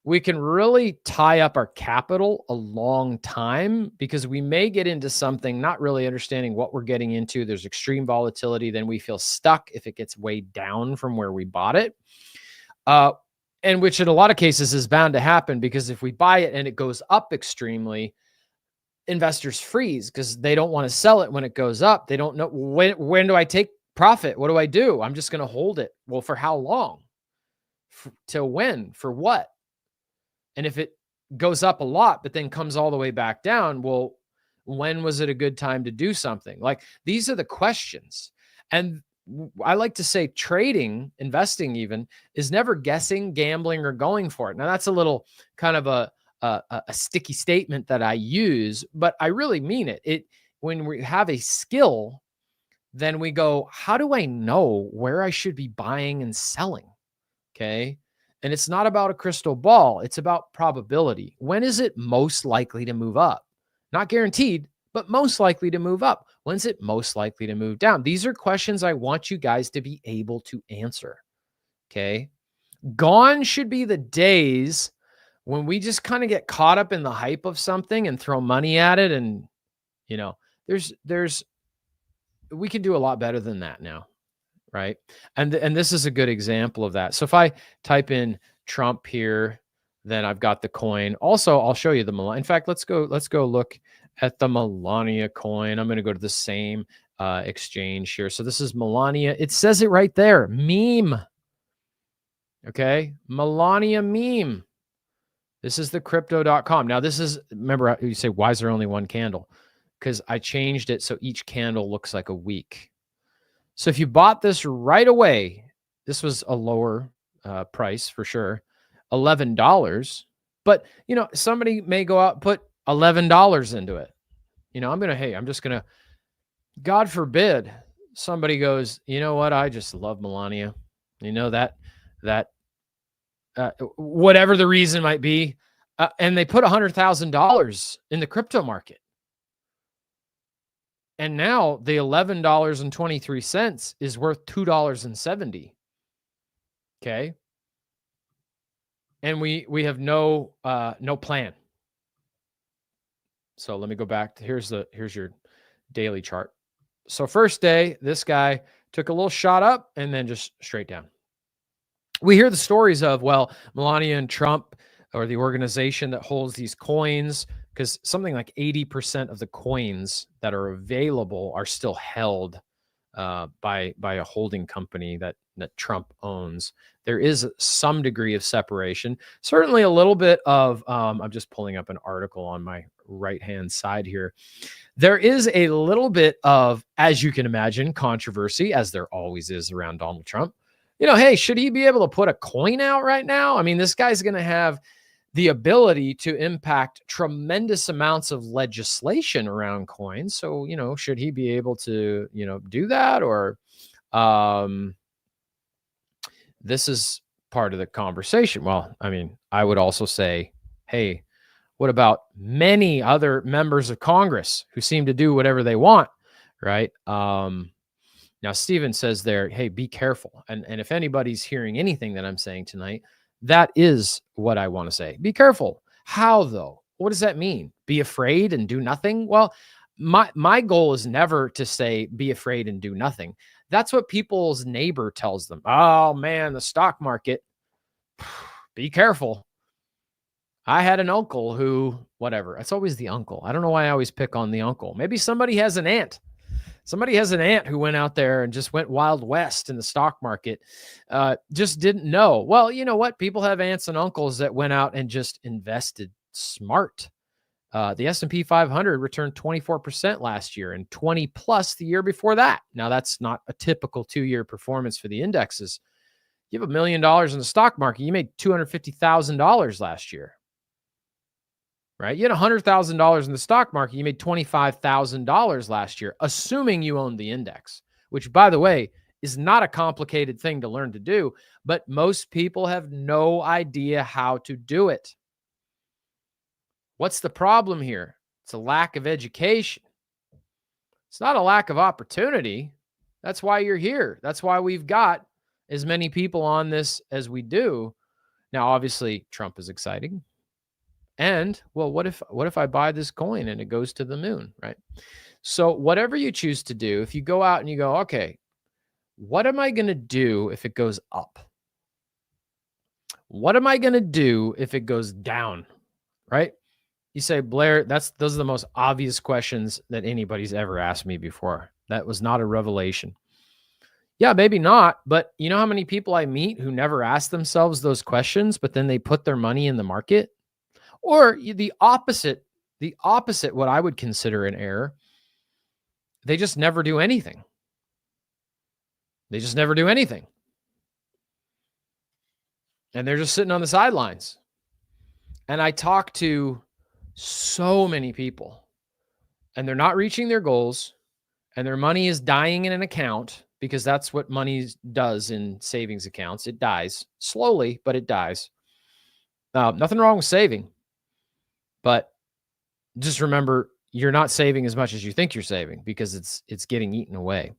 we can really tie up our capital a long time, because we may get into something not really understanding what we're getting into. There's extreme volatility. Then we feel stuck if it gets way down from where we bought it. And which in a lot of cases is bound to happen, because if we buy it and it goes up extremely, investors freeze because they don't want to sell it when it goes up. They don't know when do I take profit? What do I do? I'm just going to hold it. Well, for how long? Till when? For what? And if it goes up a lot, but then comes all the way back down, well, when was it a good time to do something? Like, these are the questions. And I like to say trading, investing even, is never guessing, gambling, or going for it. Now, that's a little kind of a sticky statement that I use, but I really mean it. When we have a skill, then we go, how do I know where I should be buying and selling? Okay. And it's not about a crystal ball, it's about probability. When is it most likely to move up? Not guaranteed, but most likely to move up. When's it most likely to move down? These are questions I want you guys to be able to answer. Okay. Gone should be the days when we just kind of get caught up in the hype of something and throw money at it. And, you know, we can do a lot better than that now. Right. And this is a good example of that. So if I type in Trump here, then I've got the coin. Also, I'll show you the Melania. In fact, let's go look at the Melania coin. I'm going to go to the same exchange here. So this is Melania. It says it right there. Meme. Okay. Melania meme. This is the crypto.com. Now, this is, remember, you say, why is there only one candle? Because I changed it so each candle looks like a week. So if you bought this right away, this was a lower price for sure, $11. But, you know, somebody may go out and put $11 into it. You know, I'm just going to, God forbid, somebody goes, you know what? I just love Melania. You know, that whatever the reason might be. And they put $100,000 in the crypto market. And now the $11.23 is worth $2.70. Okay. And we have no plan. So let me go back to here's your daily chart. So first day, this guy took a little shot up and then just straight down. We hear the stories of, well, Melania and Trump, or the organization that holds these coins, because something like 80% of the coins that are available are still held by a holding company that Trump owns. There is some degree of separation, certainly a little bit of, I'm just pulling up an article on my right-hand side here. There is a little bit of, as you can imagine, controversy, as there always is around Donald Trump. You know, hey, should he be able to put a coin out right now? I mean, this guy's going to have the ability to impact tremendous amounts of legislation around coins. So, you know, should he be able to, you know, do that? Or this is part of the conversation. Well, I mean, I would also say, hey, what about many other members of Congress who seem to do whatever they want, right? Now, Steven says there, hey, be careful. And if anybody's hearing anything that I'm saying tonight, that is what I want to say. Be careful. How, though? What does that mean? Be afraid and do nothing? Well, my goal is never to say be afraid and do nothing. That's what people's neighbor tells them. Oh, man, the stock market. Be careful. I had an uncle who, whatever. It's always the uncle. I don't know why I always pick on the uncle. Maybe somebody has an aunt. Somebody has an aunt who went out there and just went Wild West in the stock market, just didn't know. Well, you know what? People have aunts and uncles that went out and just invested smart. The S&P 500 returned 24% last year and 20 plus the year before that. Now, that's not a typical 2-year performance for the indexes. You have $1 million in the stock market, you made $250,000 last year. Right? You had $100,000 in the stock market. You made $25,000 last year, assuming you owned the index, which, by the way, is not a complicated thing to learn to do, but most people have no idea how to do it. What's the problem here? It's a lack of education. It's not a lack of opportunity. That's why you're here. That's why we've got as many people on this as we do. Now, obviously, Trump is exciting. And, well, what if I buy this coin and it goes to the moon, right? So whatever you choose to do, if you go out and you go, okay, what am I going to do if it goes up? What am I going to do if it goes down, right? You say, Blair, those are the most obvious questions that anybody's ever asked me before. That was not a revelation. Yeah, maybe not, but you know how many people I meet who never ask themselves those questions, but then they put their money in the market? Or the opposite, what I would consider an error, they just never do anything. They just never do anything. And they're just sitting on the sidelines. And I talk to so many people, and they're not reaching their goals, and their money is dying in an account, because that's what money does in savings accounts. It dies slowly, but it dies. Nothing wrong with saving, but just remember, you're not saving as much as you think you're saving, because it's getting eaten away.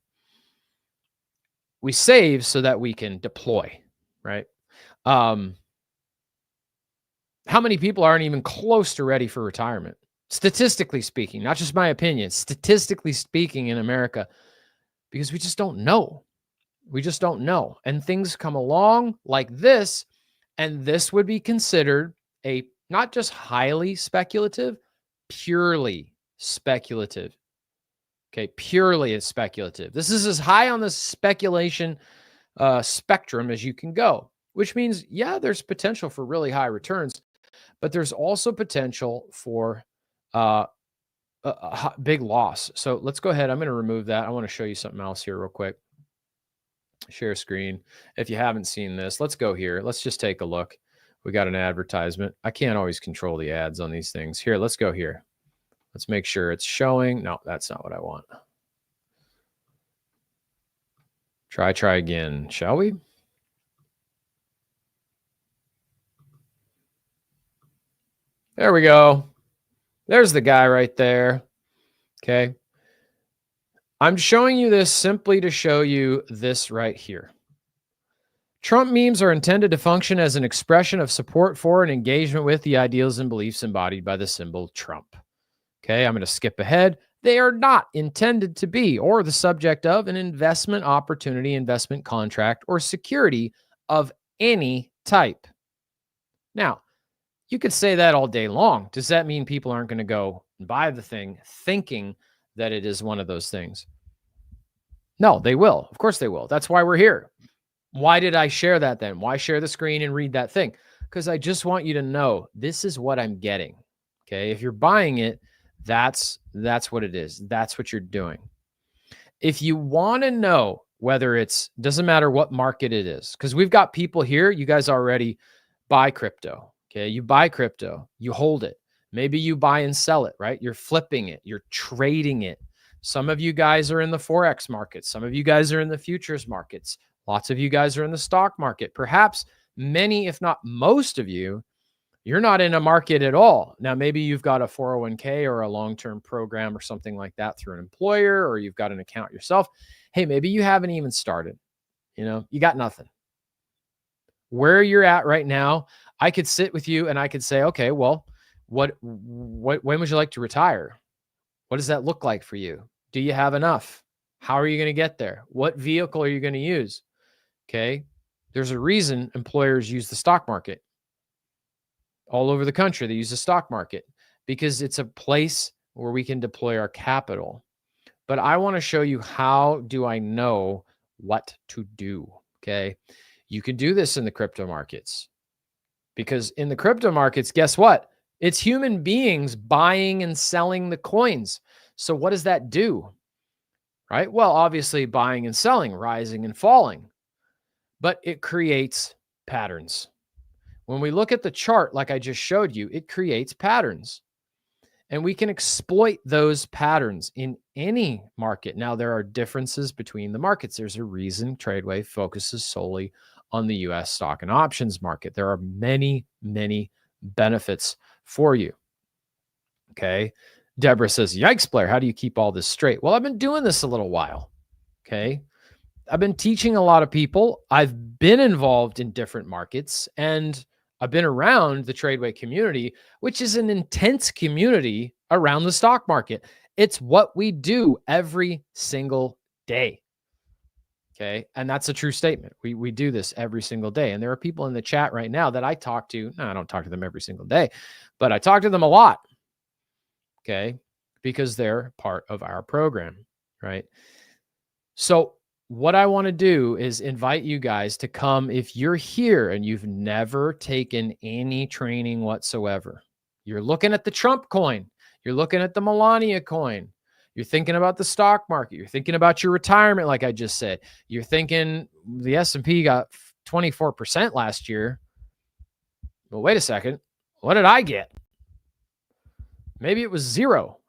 We save so that we can deploy, right? How many people aren't even close to ready for retirement? Statistically speaking, not just my opinion, statistically speaking in America, because we just don't know. We just don't know. And things come along like this, and this would be considered a not just highly speculative, purely speculative. Okay, purely speculative. This is as high on the speculation spectrum as you can go, which means, yeah, there's potential for really high returns, but there's also potential for a big loss. So let's go ahead. I'm going to remove that. I want to show you something else here real quick. Share screen. If you haven't seen this, let's go here. Let's just take a look. We got an advertisement. I can't always control the ads on these things. Here, let's go here. Let's make sure it's showing. No, that's not what I want. Try again, shall we? There we go. There's the guy right there. Okay. I'm showing you this simply to show you this right here. Trump memes are intended to function as an expression of support for and engagement with the ideals and beliefs embodied by the symbol Trump. Okay, I'm going to skip ahead. They are not intended to be or the subject of an investment opportunity, investment contract, or security of any type. Now, you could say that all day long. Does that mean people aren't going to go and buy the thing thinking that it is one of those things? No, they will. Of course they will. That's why we're here. Why did I share that then? Why share the screen and read that thing? Because I just want you to know this is what I'm getting. Okay. If you're buying it, that's what it is. That's what you're doing. If you want to know whether doesn't matter what market it is, because we've got people here, you guys already buy crypto. Okay. You buy crypto, you hold it. Maybe you buy and sell it, right? You're flipping it, you're trading it. Some of you guys are in the Forex market. Some of you guys are in the futures markets. Lots of you guys are in the stock market. Perhaps many, if not most of you, you're not in a market at all. Now, maybe you've got a 401k or a long-term program or something like that through an employer, or you've got an account yourself. Hey, maybe you haven't even started. You got nothing. Where you're at right now, I could sit with you and I could say, okay, well, when would you like to retire? What does that look like for you? Do you have enough? How are you going to get there? What vehicle are you going to use? Okay. There's a reason employers use the stock market. All over the country, they use the stock market because it's a place where we can deploy our capital. But I want to show you, how do I know what to do? Okay. You can do this in the crypto markets, because in the crypto markets, guess what? It's human beings buying and selling the coins. So what does that do? Right? Well, obviously buying and selling, rising and falling, but it creates patterns. When we look at the chart, like I just showed you, it creates patterns, and we can exploit those patterns in any market. Now, there are differences between the markets. There's a reason Tradeway focuses solely on the US stock and options market. There are many, many benefits for you. Okay. Deborah says, yikes, Blair, how do you keep all this straight? Well, I've been doing this a little while. Okay. I've been teaching a lot of people. I've been involved in different markets, and I've been around the Tradeway community, which is an intense community around the stock market. It's what we do every single day. Okay. And that's a true statement. We do this every single day. And there are people in the chat right now that I talk to. No, I don't talk to them every single day, but I talk to them a lot. okay? Because they're part of our program, right? So, what I want to do is invite you guys to come if you're here and you've never taken any training whatsoever. You're looking at the Trump coin, you're looking at the Melania coin, you're thinking about the stock market, you're thinking about your retirement like I just said. You're thinking the S&P got 24% last year. Well, wait a second. What did I get? Maybe it was zero.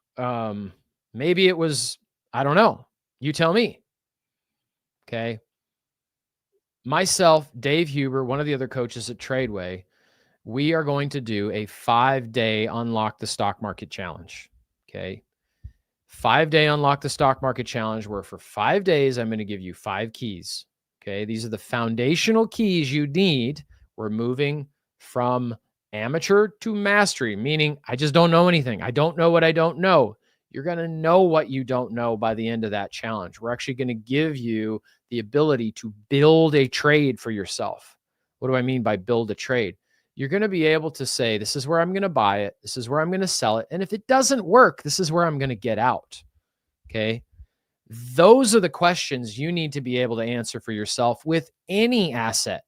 Maybe it was, I don't know. You tell me. Okay. Myself, Dave Huber, one of the other coaches at Tradeway, we are going to do a 5-day Unlock the Stock Market Challenge. Okay. 5-day Unlock the Stock Market Challenge, where for 5 days, I'm going to give you 5 keys. Okay. These are the foundational keys you need. We're moving from amateur to mastery, meaning I just don't know anything. I don't know what I don't know. You're going to know what you don't know by the end of that challenge. We're actually going to give you the ability to build a trade for yourself. What do I mean by build a trade? You're going to be able to say, this is where I'm going to buy it. This is where I'm going to sell it. And if it doesn't work, this is where I'm going to get out. Okay. Those are the questions you need to be able to answer for yourself with any asset,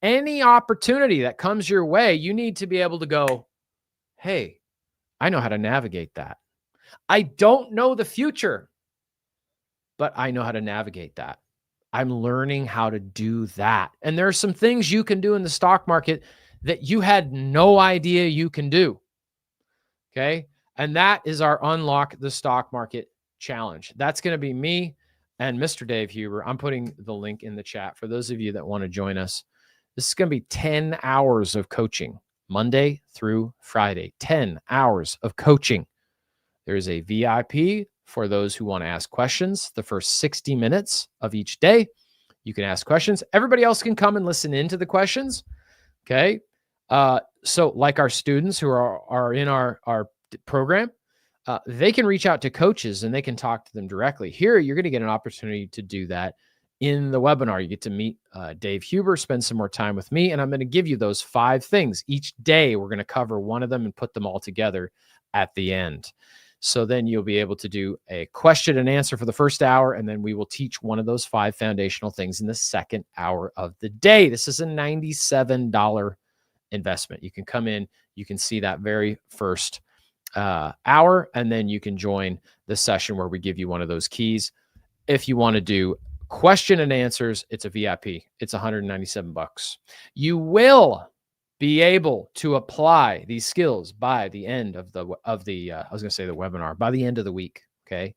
any opportunity that comes your way. You need to be able to go, hey, I know how to navigate that. I don't know the future, but I know how to navigate that. I'm learning how to do that. And there are some things you can do in the stock market that you had no idea you can do. Okay. And that is our Unlock the Stock Market Challenge. That's going to be me and Mr. Dave Huber. I'm putting the link in the chat for those of you that want to join us. This is going to be 10 hours of coaching, Monday through Friday, 10 hours of coaching. There's a VIP for those who want to ask questions the first 60 minutes of each day. You can ask questions. Everybody else can come and listen into the questions. Okay. So like our students who are in our program, they can reach out to coaches and they can talk to them directly. Here, you're going to get an opportunity to do that in the webinar. You get to meet Dave Huber, spend some more time with me, and I'm going to give you those 5 things. Each day, we're going to cover one of them and put them all together at the end. So then you'll be able to do a question and answer for the first hour, and then we will teach one of those 5 foundational things in the second hour of the day. This is a $97 investment. You can come in, you can see that very first hour, and then you can join the session where we give you one of those keys. If you want to do question and answers, it's a VIP. It's $197. You will be able to apply these skills by the end of the I was going to say the webinar, by the end of the week. Okay.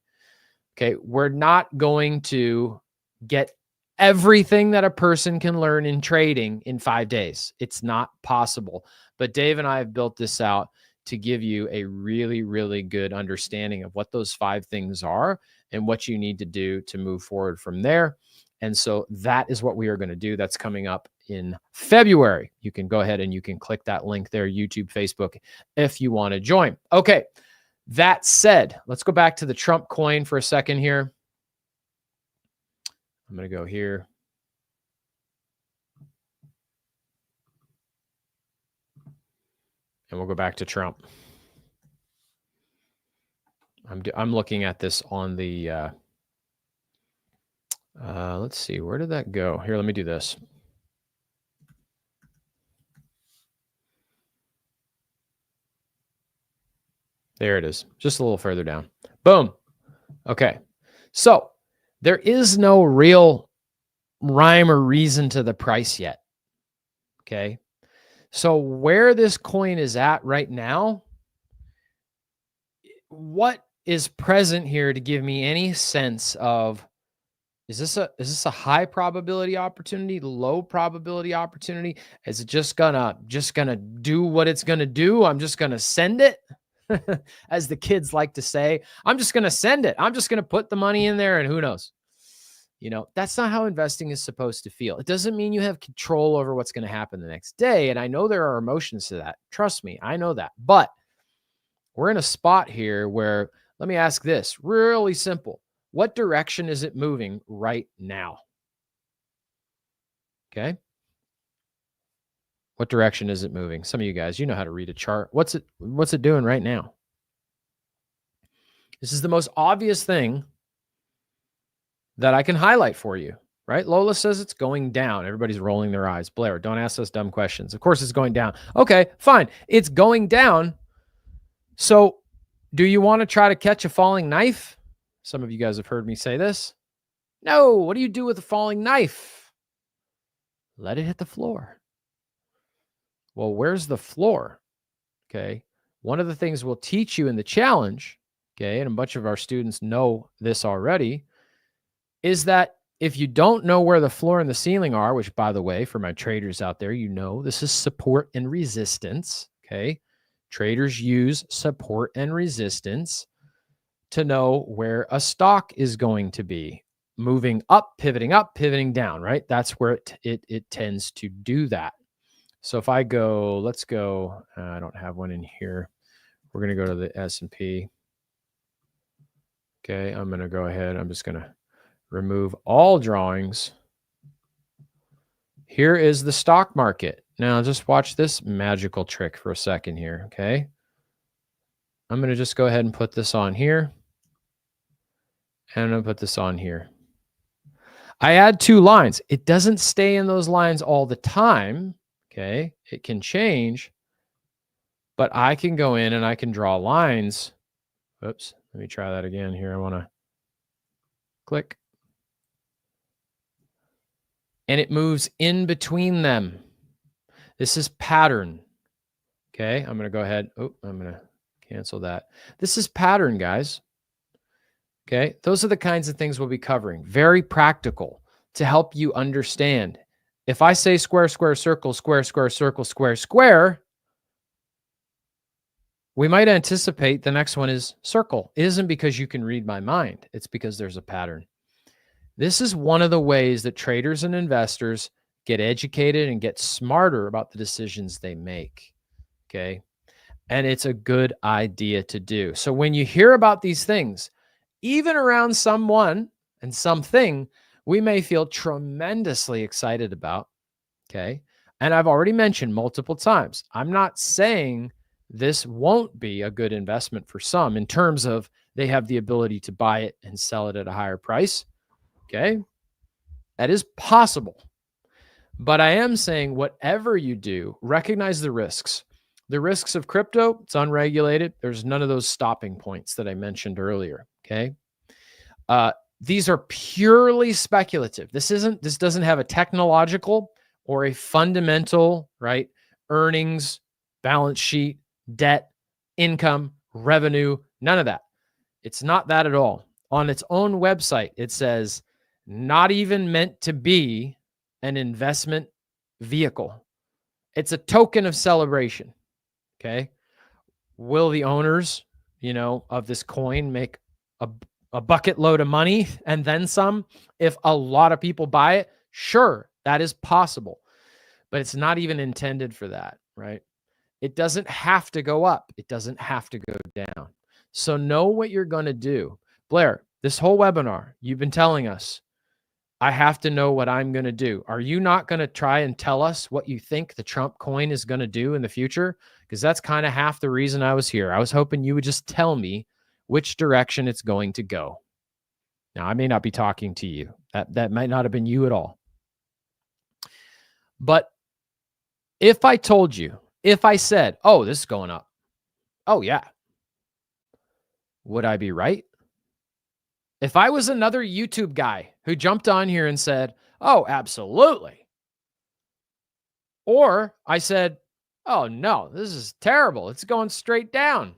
We're not going to get everything that a person can learn in trading in 5 days. It's not possible. But Dave and I have built this out to give you a really, really good understanding of what those 5 things are and what you need to do to move forward from there. And so that is what we are going to do. That's coming up in February. You can go ahead and you can click that link there, YouTube, Facebook, if you want to join. Okay. That said, let's go back to the Trump coin for a second here. I'm going to go here. And we'll go back to Trump. I'm looking at this on the, let's see, where did that go? Here, let me do this. There it is, just a little further down. Boom. Okay. So there is no real rhyme or reason to the price yet. Okay. So where this coin is at right now, what is present here to give me any sense of, is this a high probability opportunity, low probability opportunity? Is it just gonna do what it's gonna do? I'm just gonna send it, as the kids like to say. I'm just gonna send it. I'm just gonna put the money in there, and who knows? That's not how investing is supposed to feel. It doesn't mean you have control over what's going to happen the next day. And I know there are emotions to that. Trust me, I know that. But we're in a spot here where, let me ask this, really simple. What direction is it moving right now? Okay. What direction is it moving? Some of you guys, you know how to read a chart. What's it doing right now? This is the most obvious thing that I can highlight for you, right? Lola says it's going down. Everybody's rolling their eyes. Blair, don't ask us dumb questions. Of course it's going down. Okay, fine. It's going down. So do you want to try to catch a falling knife? Some of you guys have heard me say this. No, what do you do with a falling knife? Let it hit the floor. Well, where's the floor? Okay. One of the things we'll teach you in the challenge, okay, and a bunch of our students know this already, is that if you don't know where the floor and the ceiling are, which, by the way, for my traders out there, this is support and resistance, okay? Traders use support and resistance to know where a stock is going to be. Moving up, pivoting down, right? That's where it tends to do that. So if I go, let's go, I don't have one in here. We're going to go to the S&P. Okay, I'm going to go ahead. I'm just going to remove all drawings. Here is the stock market. Now just watch this magical trick for a second here, okay? I'm going to just go ahead and put this on here. And I'm going to put this on here. I add 2 lines. It doesn't stay in those lines all the time, okay? It can change, but I can go in and I can draw lines. Oops, let me try that again here. I want to click. And it moves in between them. This is pattern. Okay, I'm going to go ahead. Oh, I'm going to cancel that. This is pattern, guys. Okay, those are the kinds of things we'll be covering. Very practical to help you understand. If I say square, square, circle, square, square, circle, square, square, we might anticipate the next one is circle. It isn't because you can read my mind. It's because there's a pattern. This is one of the ways that traders and investors get educated and get smarter about the decisions they make. Okay. And it's a good idea to do. So when you hear about these things, even around someone and something we may feel tremendously excited about. Okay. And I've already mentioned multiple times, I'm not saying this won't be a good investment for some in terms of they have the ability to buy it and sell it at a higher price. Okay. That is possible. But I am saying whatever you do, recognize the risks. The risks of crypto, it's unregulated. There's none of those stopping points that I mentioned earlier. Okay. These are purely speculative. This doesn't have a technological or a fundamental, right? Earnings, balance sheet, debt, income, revenue, none of that. It's not that at all. On its own website, it says, not even meant to be an investment vehicle. It's a token of celebration. Okay. Will the owners, of this coin make a bucket load of money and then some if a lot of people buy it? Sure, that is possible, but it's not even intended for that, right? It doesn't have to go up. It doesn't have to go down. So know what you're going to do. Blair, this whole webinar, you've been telling us, I have to know what I'm going to do. Are you not going to try and tell us what you think the Trump coin is going to do in the future? Because that's kind of half the reason I was here. I was hoping you would just tell me which direction it's going to go. Now, I may not be talking to you. That might not have been you at all. But if I told you, if I said, oh, this is going up. Oh, yeah. Would I be right? If I was another YouTube guy who jumped on here and said, oh, absolutely. Or I said, oh, no, this is terrible. It's going straight down.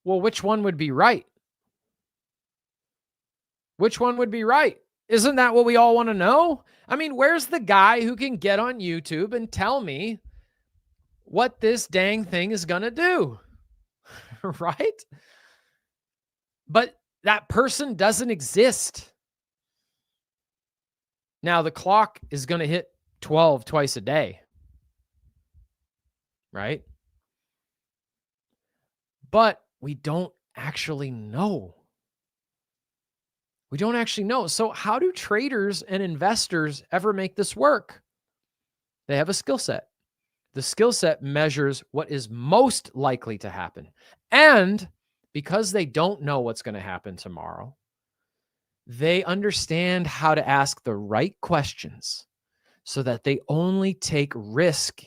Well, which one would be right? Which one would be right? Isn't that what we all want to know? I mean, where's the guy who can get on YouTube and tell me what this dang thing is going to do? Right? But that person doesn't exist. Now, the clock is going to hit 12 twice a day. Right? But we don't actually know. We don't actually know. So how do traders and investors ever make this work? They have a skill set. The skill set measures what is most likely to happen. And because they don't know what's going to happen tomorrow, they understand how to ask the right questions so that they only take risk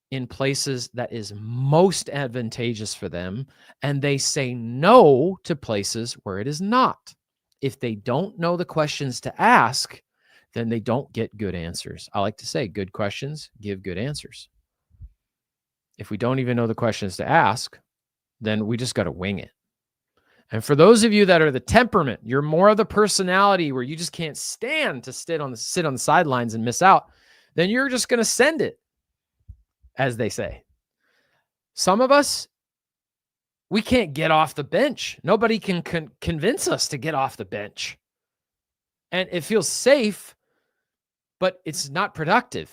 in places that is most advantageous for them, and they say no to places where it is not. If they don't know the questions to ask, then they don't get good answers. I like to say good questions give good answers. If we don't even know the questions to ask, then we just got to wing it. And for those of you that are the temperament, you're more of the personality where you just can't stand to sit on the sidelines and miss out, then you're just going to send it, as they say. Some of us, we can't get off the bench. Nobody can convince us to get off the bench. And it feels safe, but it's not productive.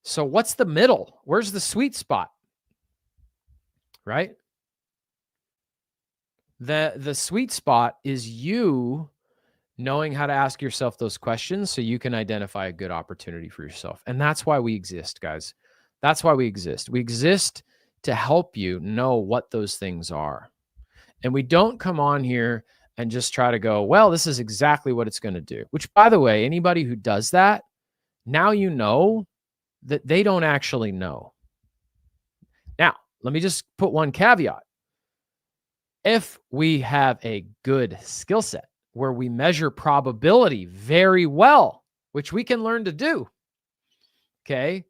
So what's the middle? Where's the sweet spot? Right? The sweet spot is you knowing how to ask yourself those questions so you can identify a good opportunity for yourself. And that's why we exist, guys. That's why we exist. We exist to help you know what those things are. And we don't come on here and just try to go, well, this is exactly what it's going to do. Which, by the way, anybody who does that, now you know that they don't actually know. Now, let me just put one caveat. If we have a good skill set where we measure probability very well, which we can learn to do, okay,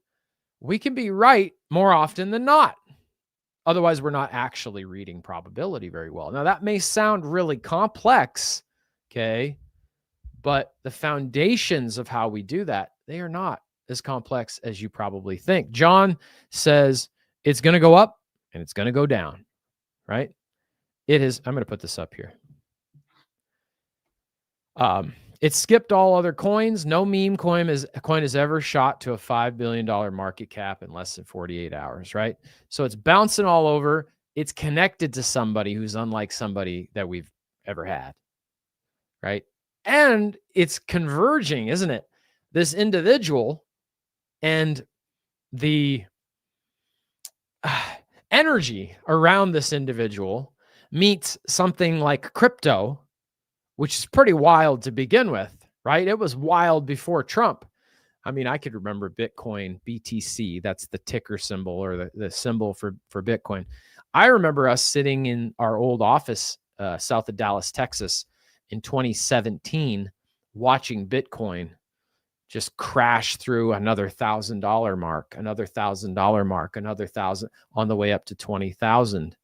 we can be right more often than not. Otherwise, we're not actually reading probability very well. Now, that may sound really complex, okay, but the foundations of how we do that, they are not as complex as you probably think. John says it's going to go up and it's going to go down, right? It is. I'm going to put this up here. It skipped all other coins. No meme coin has ever shot to a $5 billion market cap in less than 48 hours, right? So it's bouncing all over. It's connected to somebody who's unlike somebody that we've ever had, right? And it's converging, isn't it? This individual and the energy around this individual meets something like crypto, which is pretty wild to begin with, right? It was wild before Trump. I mean, I could remember Bitcoin, BTC, that's the ticker symbol or the symbol for Bitcoin. I remember us sitting in our old office south of Dallas, Texas in 2017, watching Bitcoin just crash through another $1,000 mark, another $1,000 mark, another 1,000 on the way up to 20,000.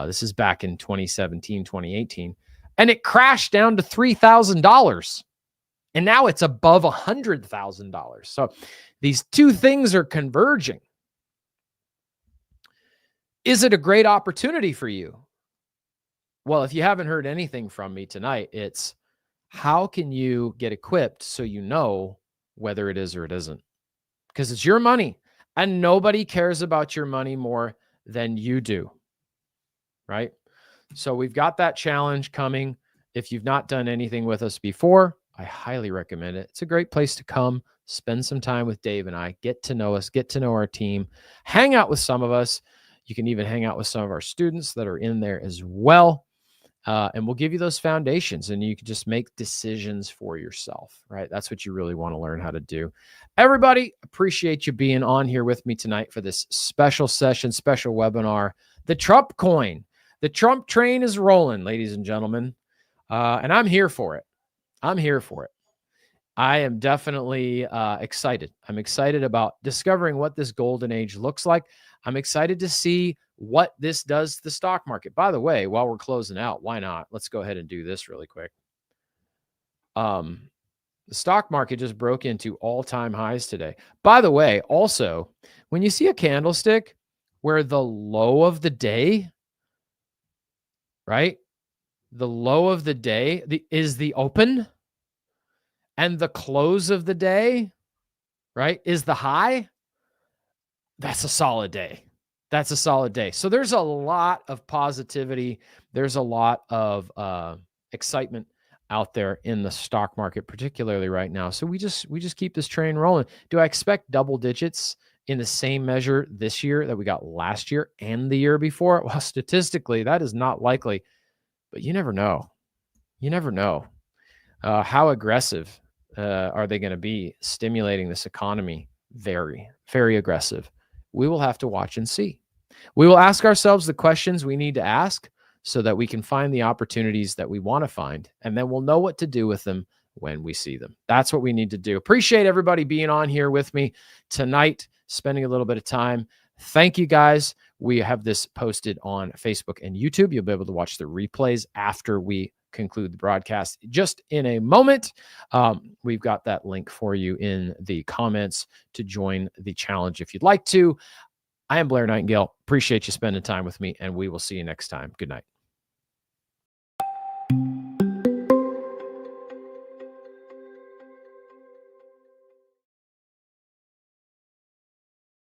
This is back in 2017, 2018. And it crashed down to $3,000. And now it's above $100,000. So these two things are converging. Is it a great opportunity for you? Well, if you haven't heard anything from me tonight, it's how can you get equipped so you know whether it is or it isn't? Because it's your money and nobody cares about your money more than you do, right? So we've got that challenge coming. If you've not done anything with us before, I highly recommend it. It's a great place to come, spend some time with Dave and I, get to know us, get to know our team, hang out with some of us. You can even hang out with some of our students that are in there as well. And we'll give you those foundations and you can just make decisions for yourself, right? That's what you really want to learn how to do. Everybody, appreciate you being on here with me tonight for this special session, special webinar, the Trump coin. The Trump train is rolling, ladies and gentlemen. And I'm here for it. I'm here for it. I am definitely excited. I'm excited about discovering what this golden age looks like. I'm excited to see what this does to the stock market. By the way, while we're closing out, why not? Let's go ahead and do this really quick. The stock market just broke into all-time highs today. By the way, also, when you see a candlestick where the low of the day, right? The low of the day is the open, and the close of the day, right, is the high. That's a solid day. That's a solid day. So there's a lot of positivity. There's a lot of excitement out there in the stock market, particularly right now. So we just keep this train rolling. Do I expect double digits in the same measure this year that we got last year and the year before? Well, statistically, that is not likely, but you never know. You never know. How aggressive are they going to be stimulating this economy? Very, very aggressive. We will have to watch and see. We will ask ourselves the questions we need to ask so that we can find the opportunities that we want to find, and then we'll know what to do with them when we see them. That's what we need to do. Appreciate everybody being on here with me tonight, spending a little bit of time. Thank you, guys. We have this posted on Facebook and YouTube. You'll be able to watch the replays after we conclude the broadcast just in a moment. We've got that link for you in the comments to join the challenge if you'd like to. I am Blair Nightingale. Appreciate you spending time with me, and we will see you next time. Good night.